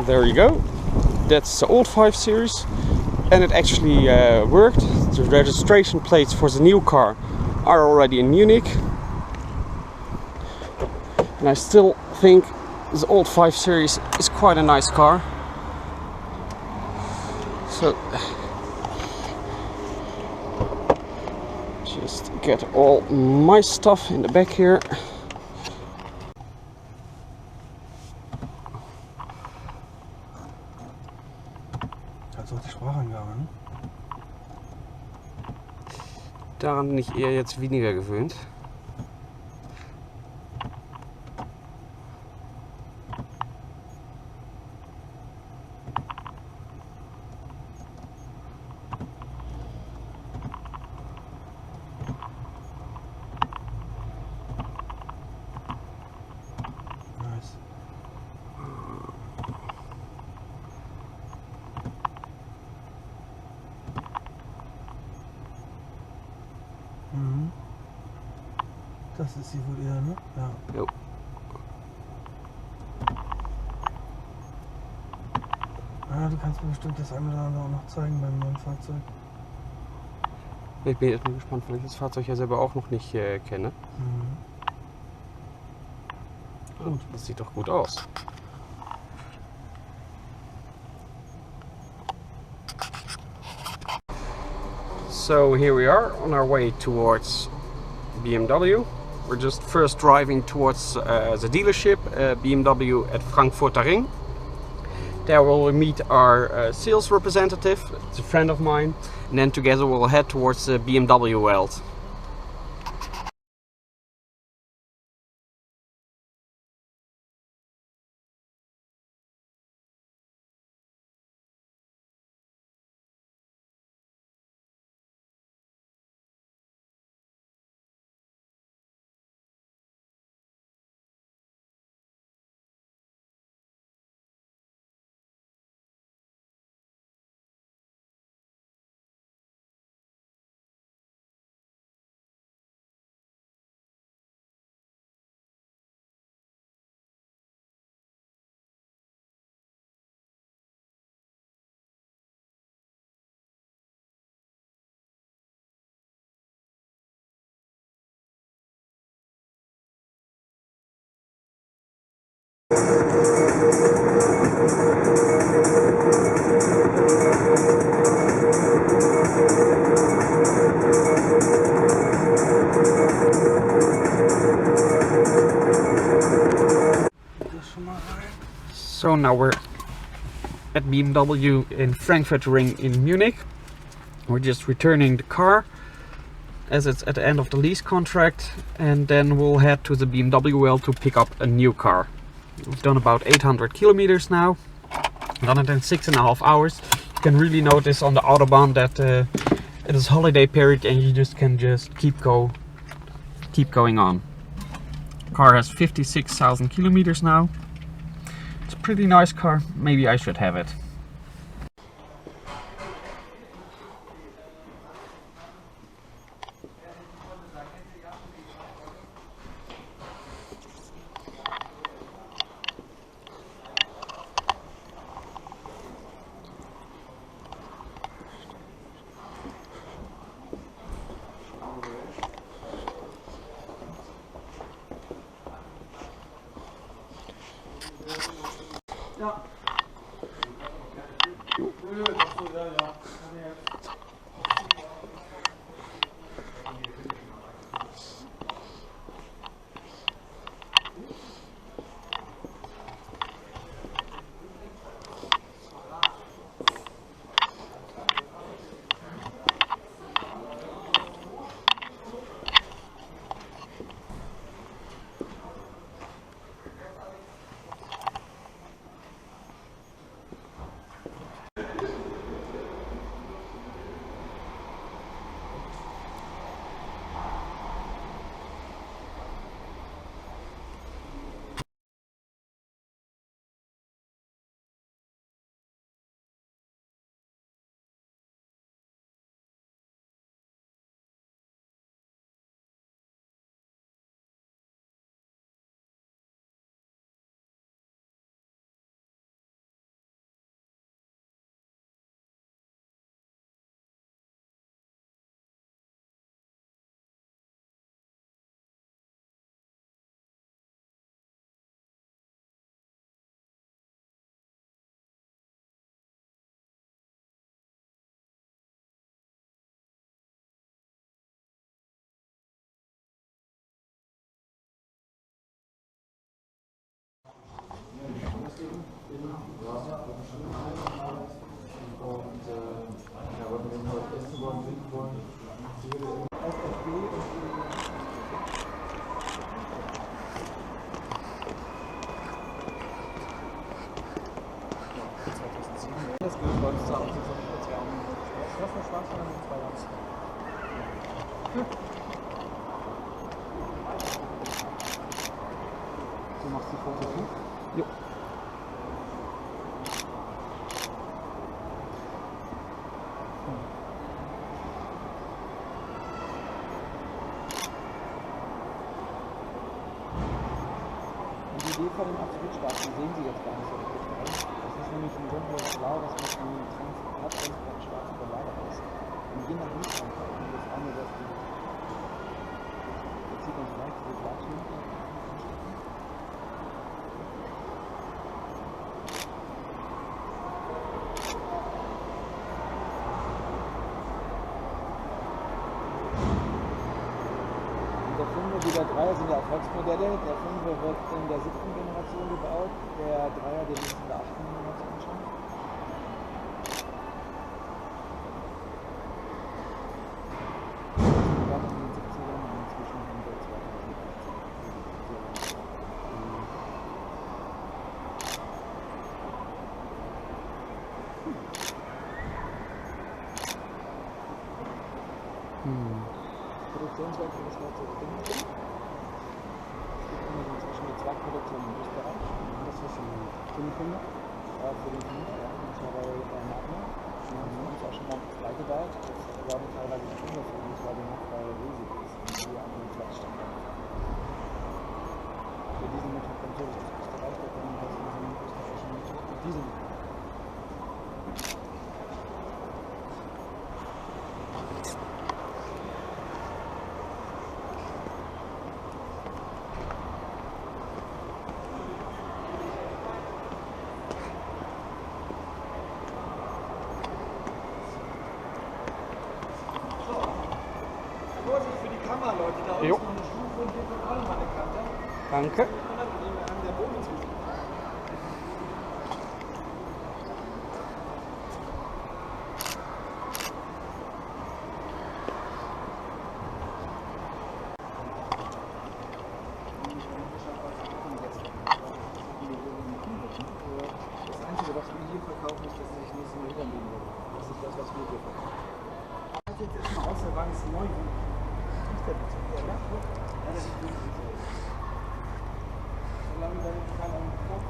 there you go. That's the old 5 Series, and it actually worked. The registration plates for the new car are already in Munich, and I still think the old 5 Series is quite a nice car. So just get all my stuff in the back here. Das ist auch die Sprachangabe, ne? Daran bin ich eher jetzt weniger gewöhnt. Mhm. Das ist sie wohl eher, ne? Ja. Jo. Ah, du kannst mir bestimmt das eine oder andere auch noch zeigen beim neuen Fahrzeug. Ich bin jetzt mal gespannt, weil ich das Fahrzeug ja selber auch noch nicht kenne. Mhm. Gut, das sieht doch gut aus. So here we are on our way towards BMW. We're just first driving towards the dealership, BMW at Frankfurter Ring. There we'll meet our sales representative, it's a friend of mine, and then together we'll head towards the BMW Welt. So now we're at BMW in Frankfurt Ring in Munich. We're just returning the car as it's at the end of the lease contract, and then we'll head to the BMW Welt to pick up a new car. We've done about 800 kilometers now, done it in 6.5 hours. You can really notice on the Autobahn that it is holiday period and you just can keep going on. The car has 56,000 kilometers now. It's a pretty nice car, maybe I should have it. Ja. Das gilt bei uns auch. Das ist schwarz von den 2 Jahren. Du machst die Fotos, ne? Jo. Die Idee von dem absolut schwarzen sehen Sie jetzt gar nicht so richtig. Das ist nämlich ein dunkles Blau, das mit einem Haupttransparent schwarz überlagert ist. Und je nach Lichteinfall, das eine, das sieht man vielleicht diese Glasschminke. Der 5er wie der 3er sind ja Erfolgsmodelle. Der 5er wird in der 7. Generation gebaut, der 3er den ist in der 8. Generation schon. Wir waren in den 70ern und inzwischen in der 2018. Produktionswerk für das Fahrzeug in Munich. Es gibt immer inzwischen die Zweigproduktion in Österreich. Das ist ein Kundenkunde. Für den Kunden, ja. Und zwar bei Magna. Die haben uns auch schon mal beigebaut. Das war teilweise ein Kunde für uns, weil die Nachfrage riesig ist. Und wir einfach einen Zweigstandard haben. Für diesen Motor kommt natürlich aus Österreich, da kommen wir aus diesem österreichischen Motor mit diesem. Vorsicht für die Kamera, Leute, da unten ist noch eine Stufe und hier kommt auch noch mal eine Kante. Danke. Unangenehm an der Boden ist gesehen. Das Einzige, was wir hier verkaufen, ist, dass sie sich nächstes Mal überlegen würden. Das ist das, was wir hier verkaufen. Jetzt erstmal aus, der Wagen ist neu. Riecht der bitte? Ja, ja, das sieht gut aus. Solange da jetzt keiner im Kopf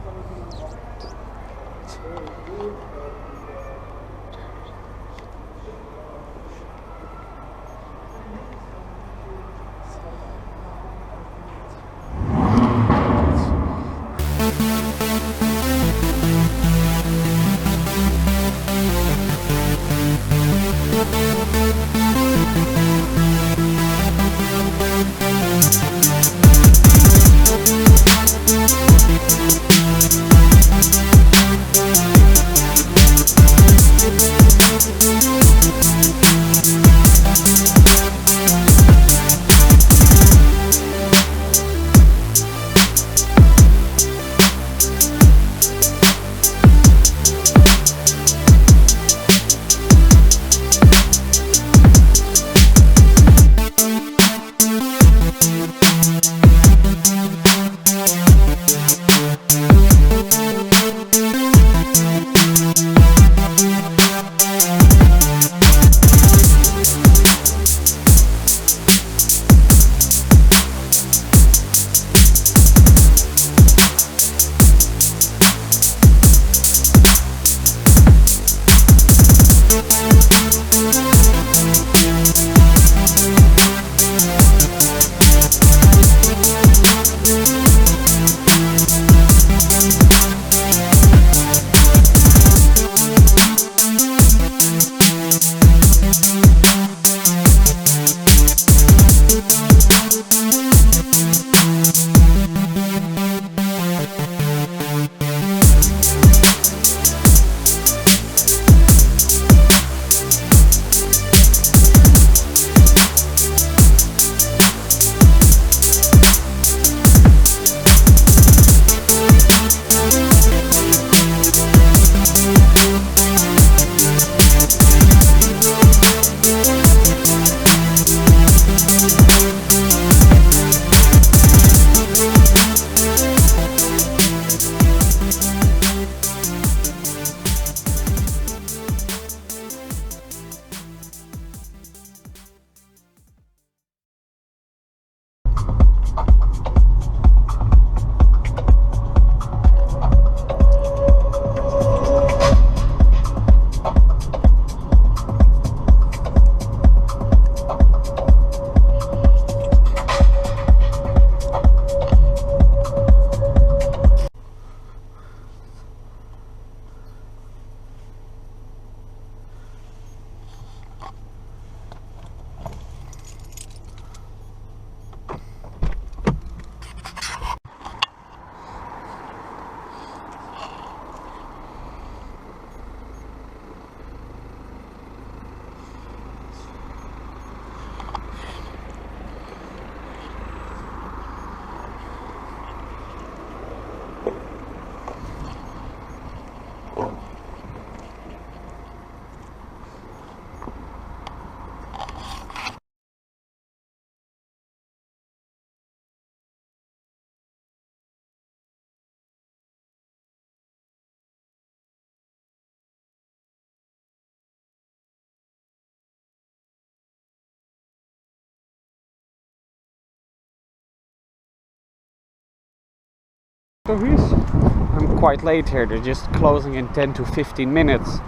Autohus. I'm quite late here, they're just closing in 10 to 15 minutes.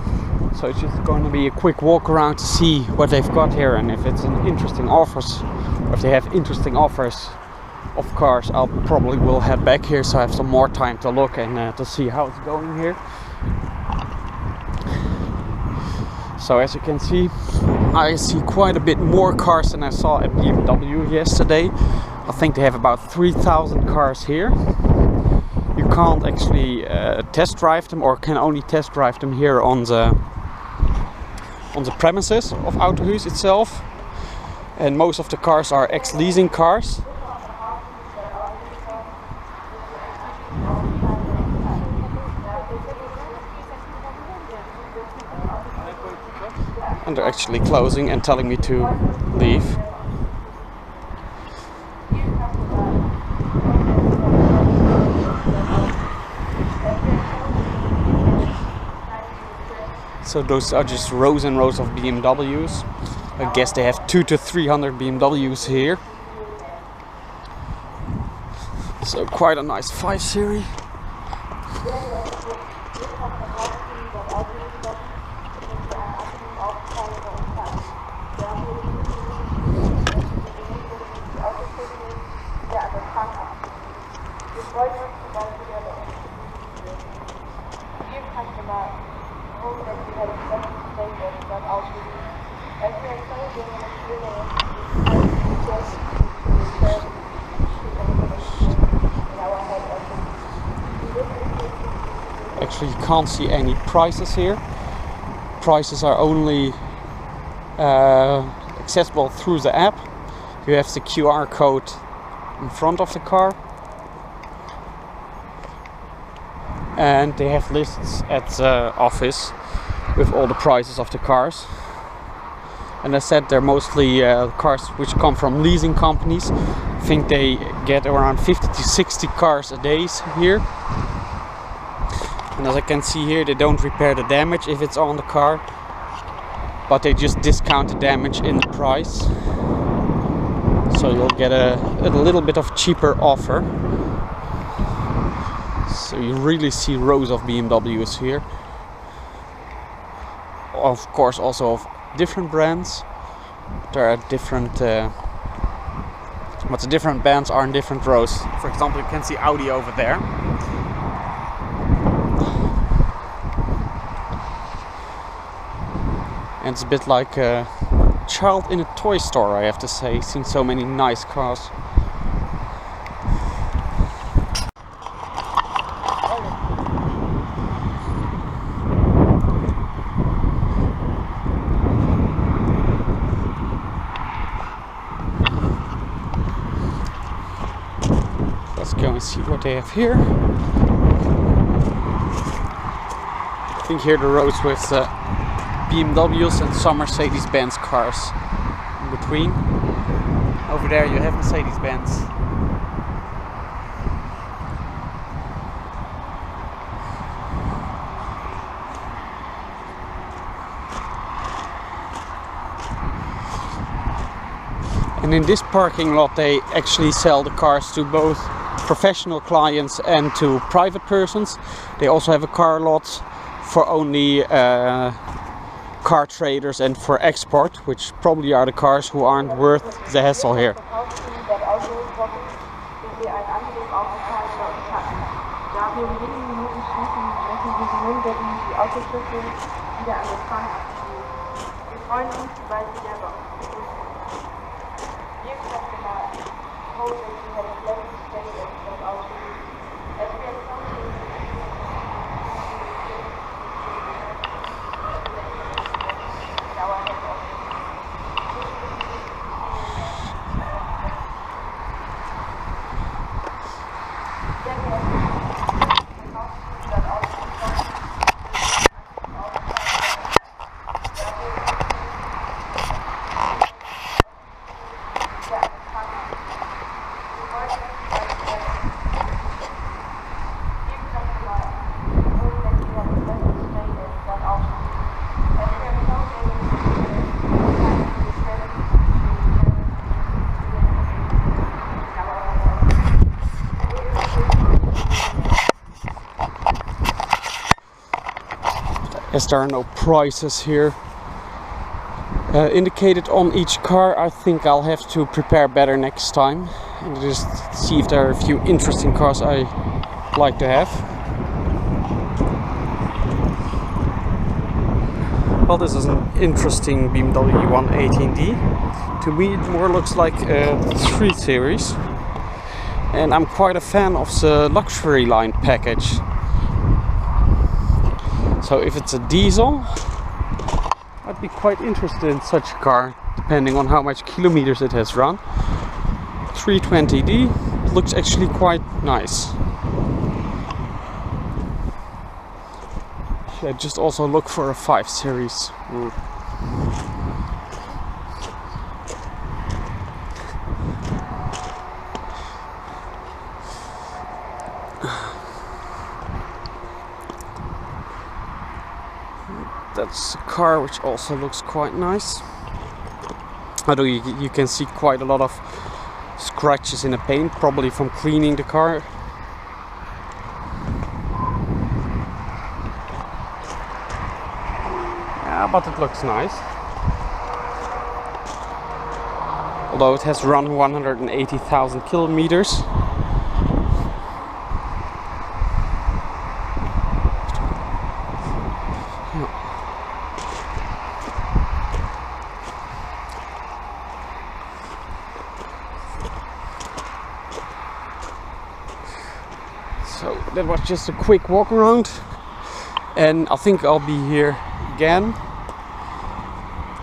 So it's just going to be a quick walk around to see what they've got here, and if it's an interesting offers, or if they have interesting offers of cars, I'll probably will head back here so I have some more time to look and to see how it's going here. So as you can see, I see quite a bit more cars than I saw at BMW yesterday. I think they have about 3,000 cars here. You can't actually test drive them, or can only test drive them here on the premises of Autohus itself. And most of the cars are ex-leasing cars. And they're actually closing and telling me to leave. So those are just rows and rows of BMWs. I guess they have 200 to 300 BMWs here. So quite a nice 5 Series. Actually, you can't see any prices here. Prices are only accessible through the app. You have the QR code in front of the car. And they have lists at the office with all the prices of the cars. And I said they're mostly cars which come from leasing companies. I think they get around 50 to 60 cars a day here. And as I can see here, they don't repair the damage if it's on the car, but they just discount the damage in the price. So you'll get a little bit of cheaper offer. So you really see rows of BMWs here. Of course also of different brands. There are different but the different brands are in different rows. For example, you can see Audi over there. And it's a bit like a child in a toy store, I have to say, seeing so many nice cars. Let's go and see what they have here. I think here the roads with BMWs and some Mercedes-Benz cars in between. Over there you have Mercedes-Benz. And in this parking lot they actually sell the cars to both professional clients and to private persons. They also have a car lot for only car traders and for export, which probably are the cars who aren't worth the hassle here. as there are no prices here indicated on each car. I think I'll have to prepare better next time and just see if there are a few interesting cars I like to have. Well, this is an interesting BMW 118D. To me it more looks like a 3 Series. And I'm quite a fan of the luxury line package. So if it's a diesel, I'd be quite interested in such a car, depending on how much kilometers it has run. 320D looks actually quite nice. Should I just also look for a 5 Series? That's a car which also looks quite nice. Although you can see quite a lot of scratches in the paint, probably from cleaning the car. Yeah, but it looks nice. Although it has run 180,000 kilometers. So that was just a quick walk around, and I think I'll be here again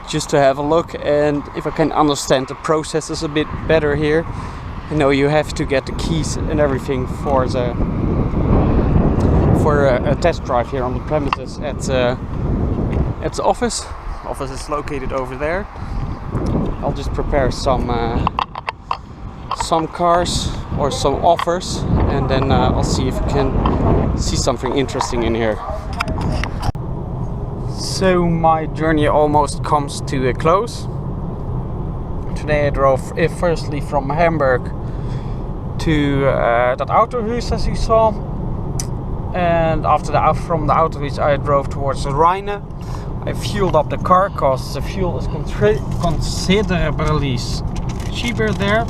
just to have a look, and if I can understand the processes a bit better here. You know, you have to get the keys and everything for a test drive here on the premises at the office. The office is located over there. I'll just prepare some cars or some offers, and then I'll see if I can see something interesting in here. So my journey almost comes to a close. Today I drove firstly from Hamburg to Dat Autohus, as you saw, and after that from the Autohus I drove towards the Rhine. I fueled up the car because the fuel is considerably cheaper there.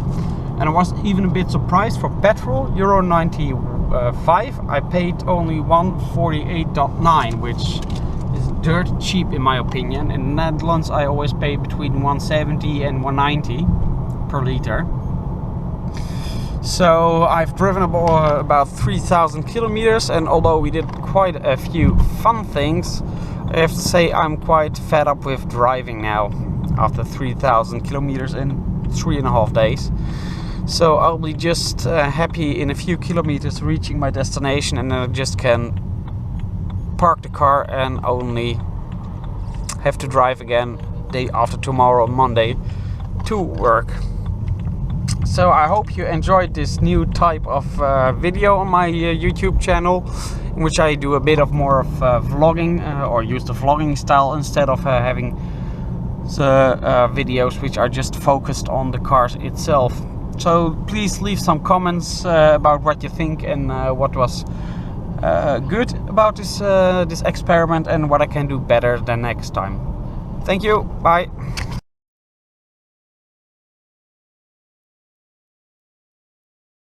And I was even a bit surprised. For petrol, Euro 95, I paid only 148.9, which is dirt cheap in my opinion. In the Netherlands, I always pay between 170 and 190 per liter. So I've driven about 3,000 kilometers, and although we did quite a few fun things, I have to say I'm quite fed up with driving now after 3,000 kilometers in 3.5 days. So I'll be just happy in a few kilometers reaching my destination, and then I just can park the car and only have to drive again day after tomorrow, Monday, to work. So I hope you enjoyed this new type of video on my YouTube channel, in which I do a bit of more of vlogging, or use the vlogging style instead of having the videos which are just focused on the cars itself. So please leave some comments about what you think, and what was good about this experiment, and what I can do better than next time. Thank you, bye.